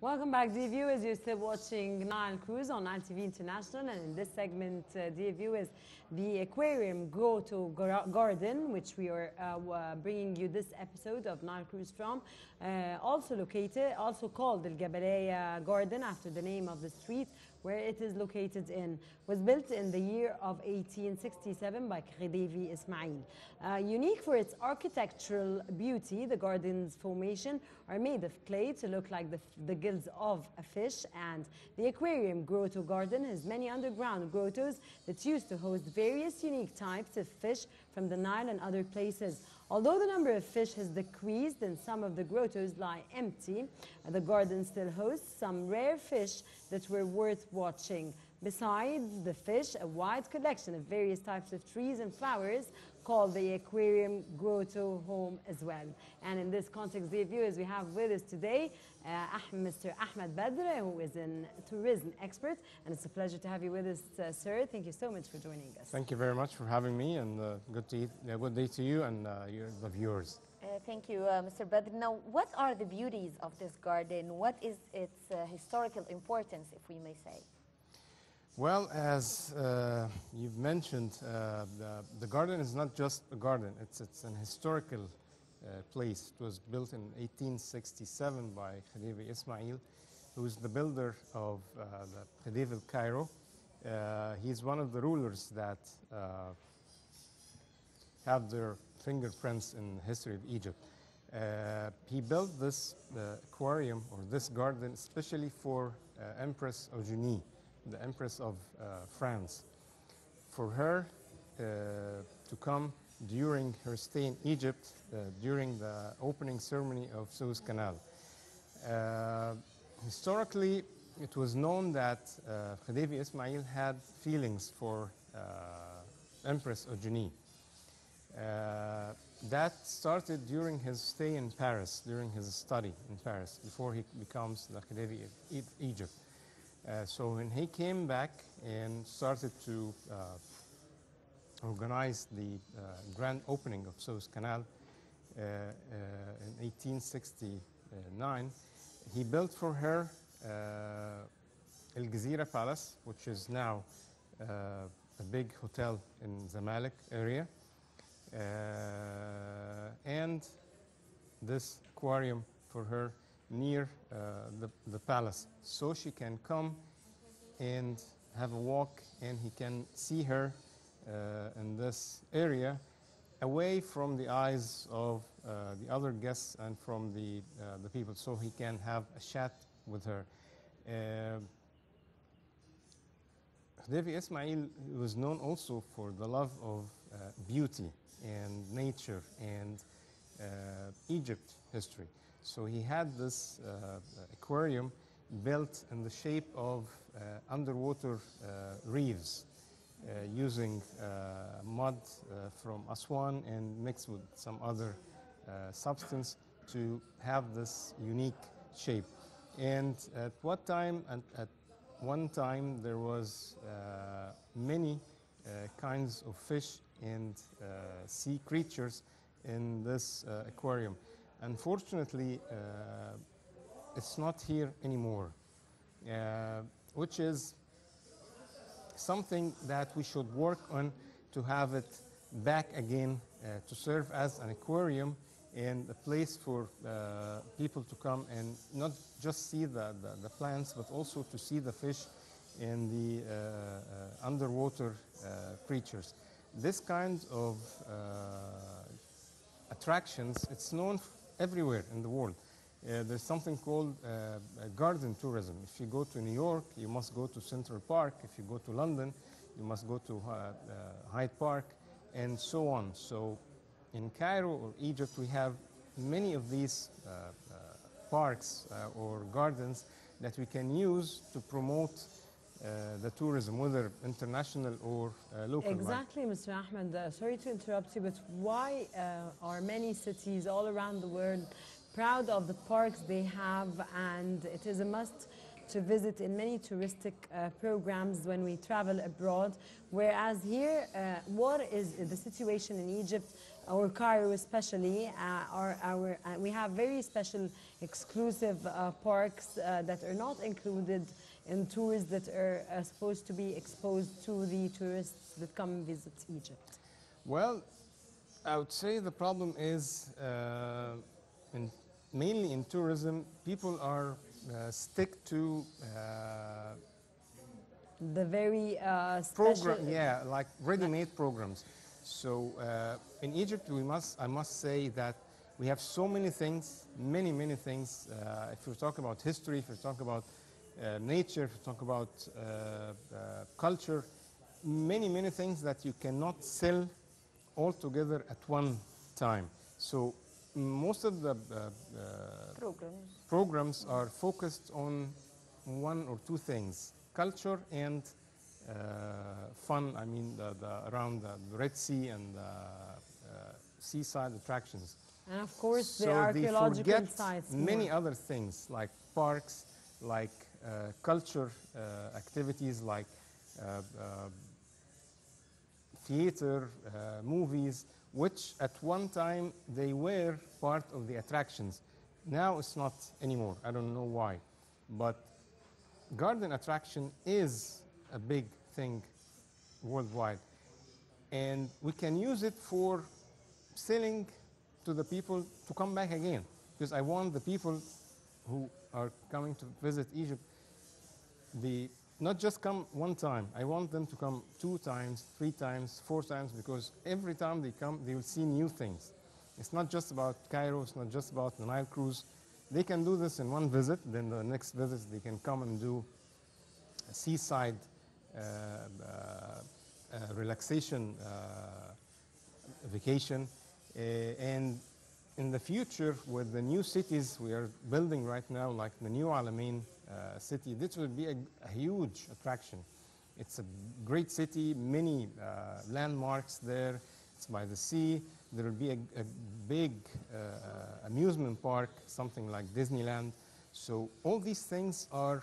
Welcome back, dear viewers. You're still watching Nile Cruise on Nile TV International, and in this segment, dear viewers, the Aquarium Grotto Garden, which we are bringing you this episode of Nile Cruise from, also called the Gabalaya Garden after the name of the street where it is located in, was built in the year of 1867 by Khedive Ismail. Unique for its architectural beauty, the garden's formation are made of clay to look like the gills of a fish, and the Aquarium Grotto Garden has many underground grottos that used to host various unique types of fish from the Nile and other places. Although the number of fish has decreased and some of the grottos lie empty, the garden still hosts some rare fish that were worth watching. Besides the fish, a wide collection of various types of trees and flowers called the Aquarium Grotto home as well. And in this context, dear viewers, we have with us today Mr. Ahmed Badr, who is a tourism expert, and it's a pleasure to have you with us, sir. Thank you so much for joining us. Thank you very much for having me, and good day to you and the viewers. Thank you, Mr. Badr. Now, what are the beauties of this garden? What is its historical importance, if we may say? Well, as you've mentioned, the garden is not just a garden. It's an historical place. It was built in 1867 by Khedive Ismail, who is the builder of the Khedive of Cairo. He's one of the rulers that have their fingerprints in the history of Egypt. He built this aquarium, or this garden, especially for Empress Eugenie, the Empress of France, for her to come during her stay in Egypt during the opening ceremony of Suez Canal. Historically, it was known that Khedive Ismail had feelings for Empress Eugenie. That started during his stay in Paris, during his study in Paris, before he becomes the Khedive of Egypt. So when he came back and started to organize the grand opening of Suez Canal in 1869, he built for her El Gezira Palace, which is now a big hotel in Zamalek area, and this aquarium for her near the palace, so she can come and have a walk, and he can see her in this area, away from the eyes of the other guests and from the people, so he can have a chat with her. Khedive Ismail was known also for the love of beauty and nature and Egypt history. So he had this aquarium built in the shape of underwater reefs, using mud from Aswan and mixed with some other substance to have this unique shape. And at one time there was many kinds of fish and sea creatures in this aquarium. Unfortunately, it's not here anymore, which is something that we should work on to have it back again, to serve as an aquarium and a place for people to come and not just see the plants, but also to see the fish and the underwater creatures. This kind of attractions, it's known everywhere in the world. There's something called garden tourism. If you go to New York, you must go to Central Park. If you go to London, you must go to Hyde Park, and so on. So in Cairo or Egypt, we have many of these parks or gardens that we can use to promote the tourism, whether international or local. Exactly, Mr. Ahmed. Sorry to interrupt you, but why are many cities all around the world proud of the parks they have, and it is a must to visit in many touristic programs when we travel abroad, whereas here, what is the situation in Egypt? or Cairo especially, we have very special exclusive parks that are not included in tours that are supposed to be exposed to the tourists that come visit Egypt. Well, I would say the problem is in, mainly in tourism, people are stick to The very program, special. yeah, like ready-made programs. So in Egypt, I must say that we have so many things, many things. If you talk about history, if you talk about nature, if you talk about culture, many things that you cannot sell all together at one time. So most of the programs are focused on one or two things: culture and fun. I mean, around the Red Sea and seaside attractions. And of course, the So they archaeological forget sites. many more. other things like parks, like culture activities, like theater, movies, which at one time they were part of the attractions. Now it's not anymore. I don't know why. But garden attraction is a big thing worldwide. And we can use it for selling to the people to come back again. Because I want the people who are coming to visit Egypt, not just come one time. I want them to come 2 times, 3 times, 4 times, because every time they come, they will see new things. It's not just about Cairo, it's not just about the Nile cruise. They can do this in one visit, then the next visit they can come and do a seaside relaxation vacation. And in the future, with the new cities we are building right now, like the new Alamein city, this will be a huge attraction. It's a great city, many landmarks there. It's by the sea. There will be a big amusement park, something like Disneyland. So all these things are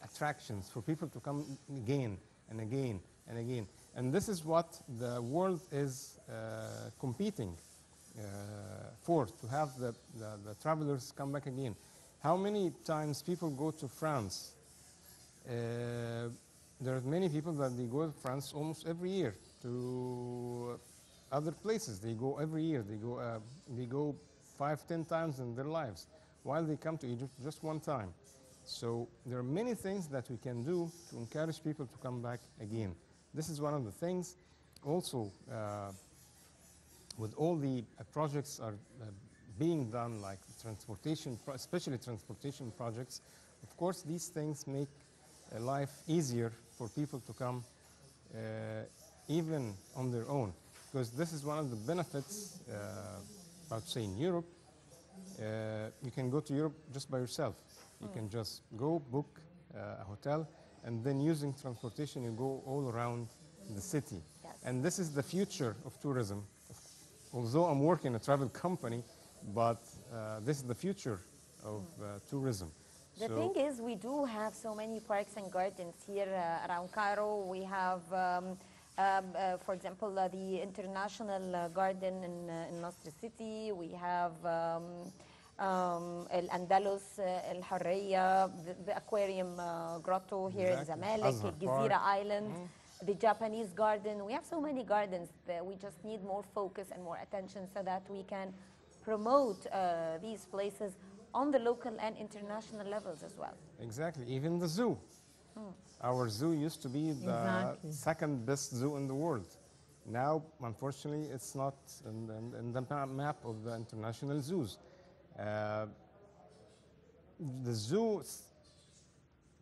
attractions for people to come again and again and again. And this is what the world is competing for, to have the travelers come back again. How many times people go to France? There are many people that they go to France almost every year. To other places, they go every year. They go 5, 10 times in their lives, while they come to Egypt just one time. So there are many things that we can do to encourage people to come back again. This is one of the things. Also, with all the projects are being done, like transportation, especially transportation projects, of course, these things make life easier for people to come even on their own. Because this is one of the benefits, I would say in Europe, you can go to Europe just by yourself. You can just go book a hotel, and then using transportation, you go all around the city. Yes. And this is the future of tourism. Although I'm working in a travel company, but this is the future of tourism. The thing is, we do have so many parks and gardens here around Cairo. We have, for example, the International Garden in Nasr City. We have El Andalus, El Harriya, the Aquarium Grotto here Exactly. in Zamalek, Azhar Gezira Park. Island, the Japanese garden. We have so many gardens that we just need more focus and more attention so that we can promote these places on the local and international levels as well. Exactly, even the zoo. Our zoo used to be the Exactly. second best zoo in the world. Now, unfortunately, it's not in the map of the international zoos. The zoo,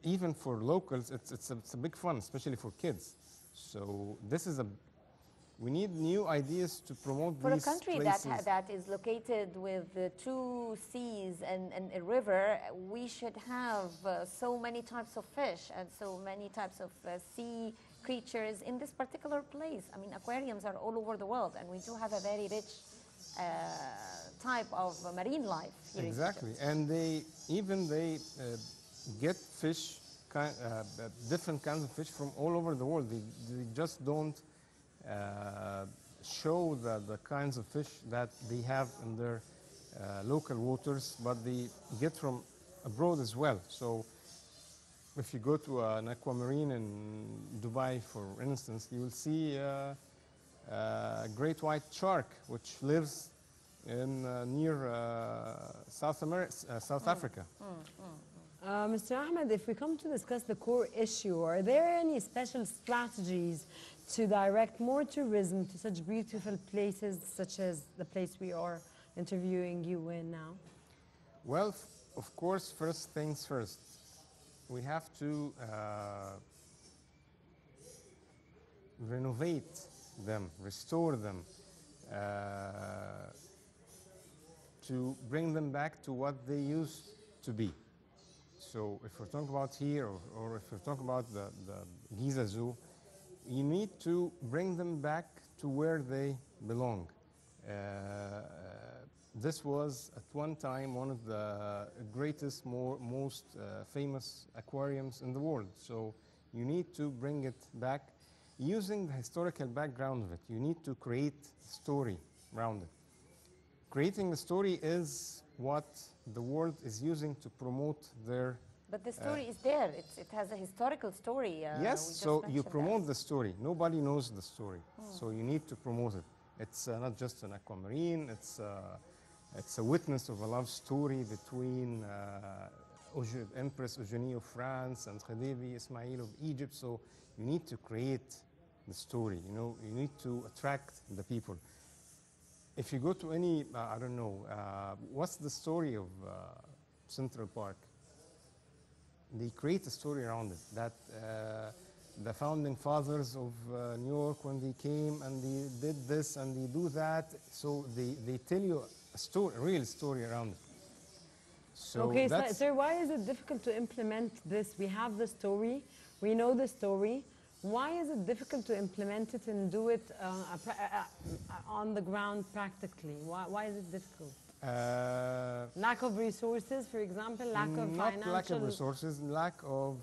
even for locals, it's a big fun, especially for kids. So this is we need new ideas to promote For a these country places. that is located with 2 seas and a river, we should have so many types of fish and so many types of sea creatures in this particular place. I mean, aquariums are all over the world, and we do have a very rich type of marine life here Exactly, in Egypt. and they get fish, different kinds of fish from all over the world. They just don't show the kinds of fish that they have in their local waters, but they get from abroad as well. So if you go to an aquamarine in Dubai, for instance, you will see a great white shark, which lives in near South Africa. Mr. Ahmed, if we come to discuss the core issue, are there any special strategies to direct more tourism to such beautiful places, such as the place we are interviewing you in now? Well, of course, first things first. We have to renovate them, restore them, to bring them back to what they used to be. So if we're talking about here, or if we're talking about the Giza Zoo, you need to bring them back to where they belong. This was at one time one of the greatest, most famous aquariums in the world. So you need to bring it back using the historical background of it. You need to create a story around it. Creating the story is what the world is using to promote their... But the story is there. It has a historical story. Yes, so you promote the story. Nobody knows the story, so you need to promote it. It's not just an aquamarine, it's a witness of a love story between Empress Eugenie of France and Khedive Ismail of Egypt. So you need to create the story, you know, you need to attract the people. If you go to any, I don't know, what's the story of Central Park? They create a story around it, that the founding fathers of New York, when they came and they did this and they do that, so they tell you a story, a real story around it. So okay, sir, why is it difficult to implement this? We have the story, we know the story. Why is it difficult to implement it and do it on the ground practically? Why is it difficult? Lack of resources, for example, lack of financial... Not lack of resources, lack of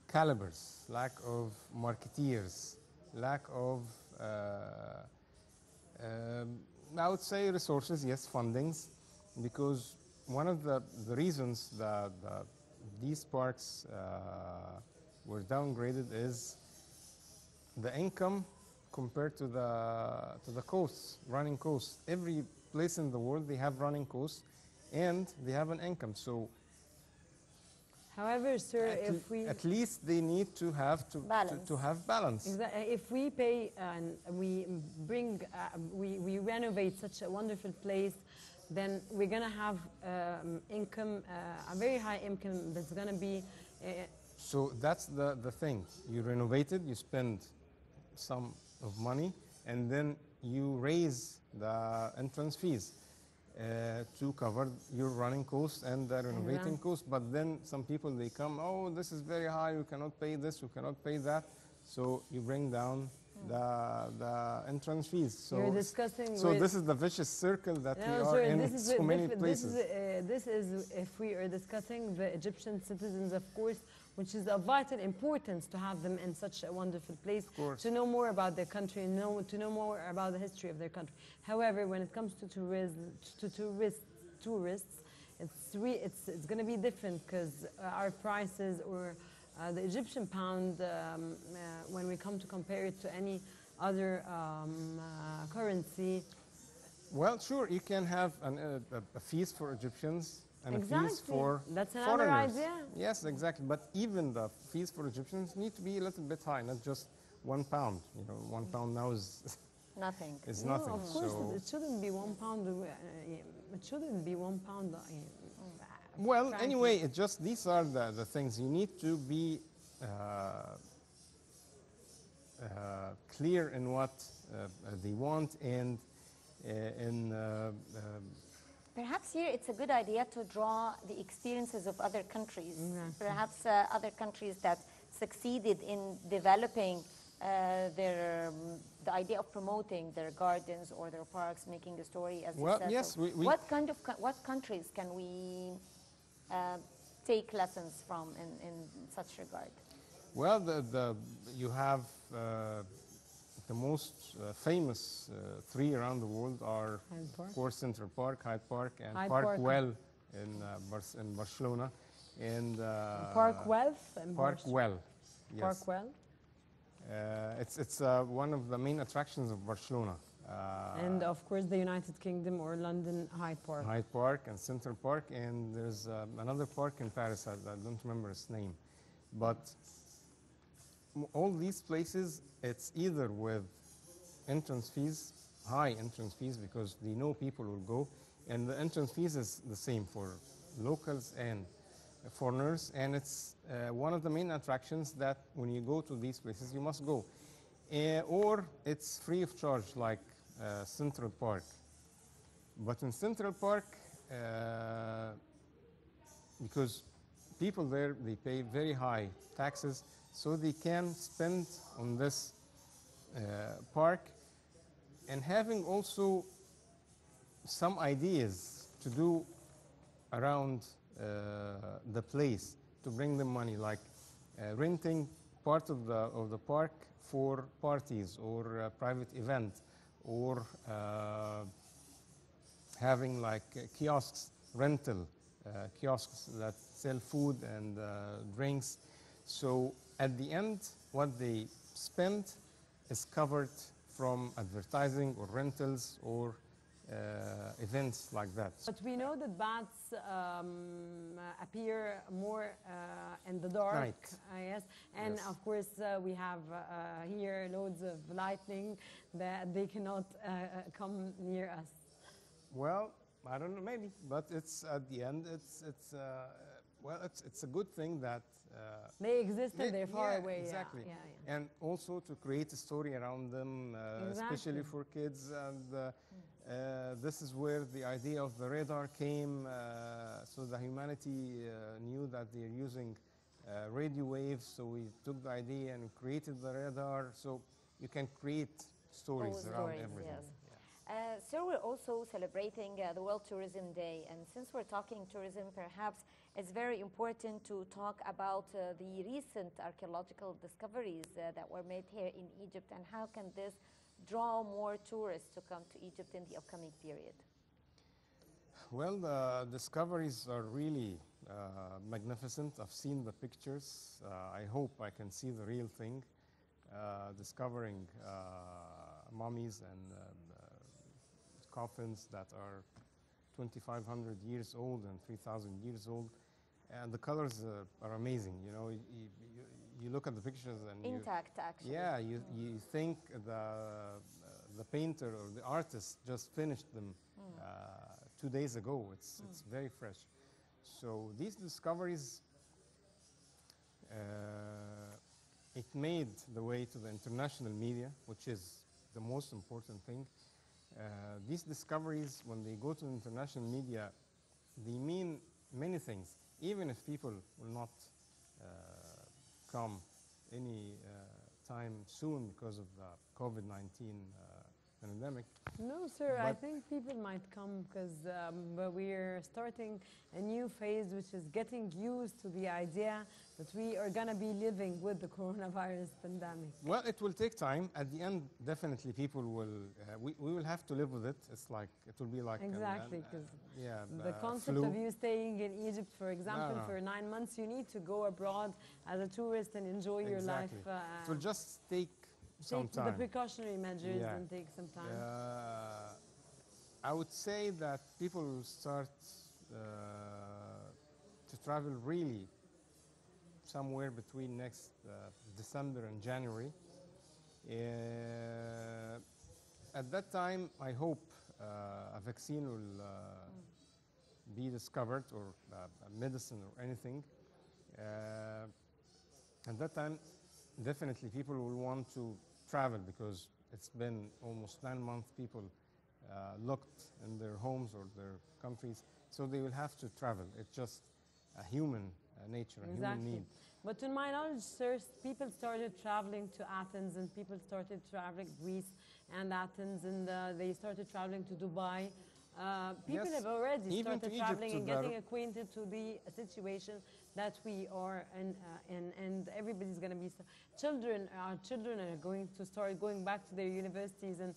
calibers, lack of marketeers, lack of, I would say resources, yes, fundings, because one of the reasons that these parks were downgraded is the income compared to the costs, running costs. Every place in the world, they have running costs and they have an income. So, however, sir, at least they need to have balance. Exactly. If we pay and we bring, we renovate such a wonderful place, then we're gonna have income, a very high income that's gonna be. So that's the thing. You renovate it, you spend some of money, and then you raise the entrance fees to cover your running costs and the renovating costs. But then some people, they come, oh, this is very high, you cannot pay this, you cannot pay that. So you bring down the entrance fees. So, you're discussing so this is the vicious circle that we are in so many places. This is if we are discussing the Egyptian citizens, of course, which is of vital importance to have them in such a wonderful place, to know more about their country, and to know more about the history of their country. However, when it comes to tourists, it's going to be different, because our prices, or the Egyptian pound, when we come to compare it to any other currency. Well, sure, you can have a fees for Egyptians and a fees for That's another foreigners. idea. Yes, exactly. But even the fees for Egyptians need to be a little bit high, not just £1. You know, £1 now is nothing. Is nothing. No, of course, so it shouldn't be £1. It shouldn't be £1. Well, frankly. anyway, it just these are the things you need to be clear in what they want, and perhaps here it's a good idea to draw the experiences of other countries. Perhaps other countries that succeeded in developing the idea of promoting their gardens or their parks, making the story as well, successful. yes, we what countries can we take lessons from in such regard? Well, you have the most famous three around the world are, Hyde Park. of course, Central Park, Hyde Park, and Hyde Park Park. Well in Barcelona. And Park Wealth and Park Well, yes. Park Well. It's one of the main attractions of Barcelona. And of course, the United Kingdom or London, Hyde Park. Hyde Park and Central Park, and there's another park in Paris. I don't remember its name, but all these places, it's either with entrance fees, high entrance fees, because they know people will go, and the entrance fees is the same for locals and foreigners, and it's one of the main attractions that when you go to these places, you must go. Or it's free of charge, like Central Park. But in Central Park, because people there, they pay very high taxes, so they can spend on this park, and having also some ideas to do around the place to bring them money, like renting part of the park for parties or private event, or having like kiosks, rental kiosks that sell food and drinks. So at the end, what they spend is covered from advertising or rentals or events like that. But we know that bats appear more in the dark, Night. Yes. And Yes. of course, we have here loads of lightning that they cannot come near us. Well, I don't know, maybe, but it's at the end. It's a good thing that They exist and they're far yeah, away. yeah, exactly. Yeah, yeah. And also to create a story around them, especially Exactly. for kids. And this is where the idea of the radar came. So the humanity knew that they're using radio waves. So we took the idea and created the radar. So you can create stories around stories, everything. yes. So we're also celebrating the World Tourism Day, and since we're talking tourism, perhaps it's very important to talk about the recent archaeological discoveries that were made here in Egypt, and how can this draw more tourists to come to Egypt in the upcoming period? Well, the discoveries are really magnificent. I've seen the pictures. I hope I can see the real thing. Discovering mummies and coffins that are 2,500 years old and 3,000 years old, and the colors are amazing. You know, you look at the pictures and Intact, actually. yeah, you think the painter or the artist just finished them 2 days ago. It's very fresh. So these discoveries, it made the way to the international media, which is the most important thing. These discoveries, when they go to international media, they mean many things, even if people will not come any time soon because of the COVID-19 pandemic. No, sir. I But- think people might come because we're starting a new phase, which is getting used to the idea that we are going to be living with the coronavirus pandemic. Well, it will take time. At the end, definitely people will, we will have to live with it. It's like, it will be like Exactly, because yeah, the concept flu. of you staying in Egypt, for example, no. for 9 months, you need to go abroad as a tourist and enjoy your life. Exactly. It will just take some Take the time. precautionary measures Yeah. and take some time. I would say that people will start to travel really somewhere between next December and January. At that time, I hope a vaccine will be discovered, or a medicine or anything. At that time, definitely people will want to travel, because it's been almost 9 months people locked in their homes or their countries, so they will have to travel. It's just a human nature, a human Exactly. need. But to my knowledge, sir, people started traveling to Athens, and people started traveling Greece and Athens, and they started traveling to Dubai People Yes, have already even to started Egypt, traveling to and the- getting acquainted to the situation that we are in, and everybody's going to be. Our children are going to start going back to their universities in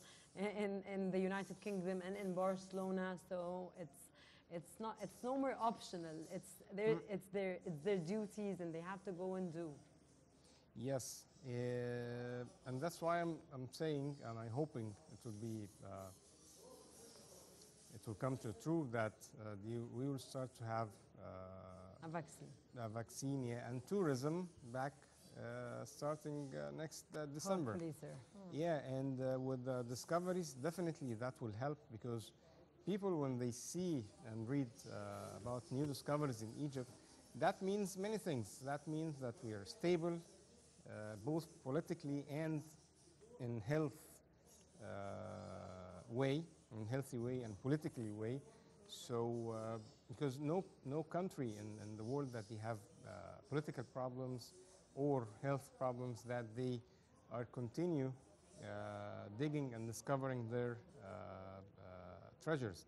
the United Kingdom and in Barcelona. So it's no more optional. It's their duties, and they have to go and do. Yes, and that's why I'm saying, and I'm hoping it will be, it will come to true that we will start to have A vaccine. a vaccine, yeah, and tourism back starting next December. Hopefully, sir. Yeah, and with the discoveries, definitely that will help, because people, when they see and read about new discoveries in Egypt, that means many things. That means that we are stable, both politically and in healthy way and politically way. So, because no country in the world that they have political problems or health problems, that they are continue digging and discovering their treasures.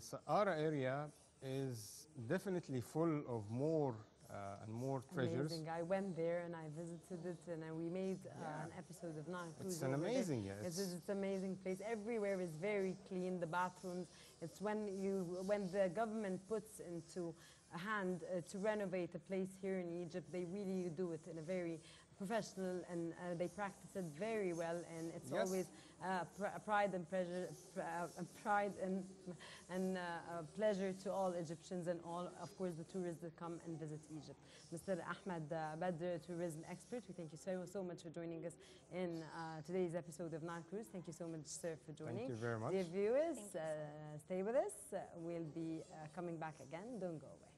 So our area is definitely full of more and more treasures. Amazing. I went there and I visited it, and we made an episode of Nile Cruise. It's an over there. amazing, yeah. It's amazing place. Everywhere is very clean. The bathrooms. It's when the government puts into a hand to renovate a place here in Egypt, they really do it in a very professional, and they practice it very well, and it's Yes. always pride and pleasure, pleasure to all Egyptians and all, of course, the tourists that come and visit Egypt. Mr. Ahmed Badr, tourism expert, we thank you so much for joining us in today's episode of Nile Cruise. Thank you so much, sir, for joining. Thank you very much. Dear viewers, stay with us. We'll be coming back again. Don't go away.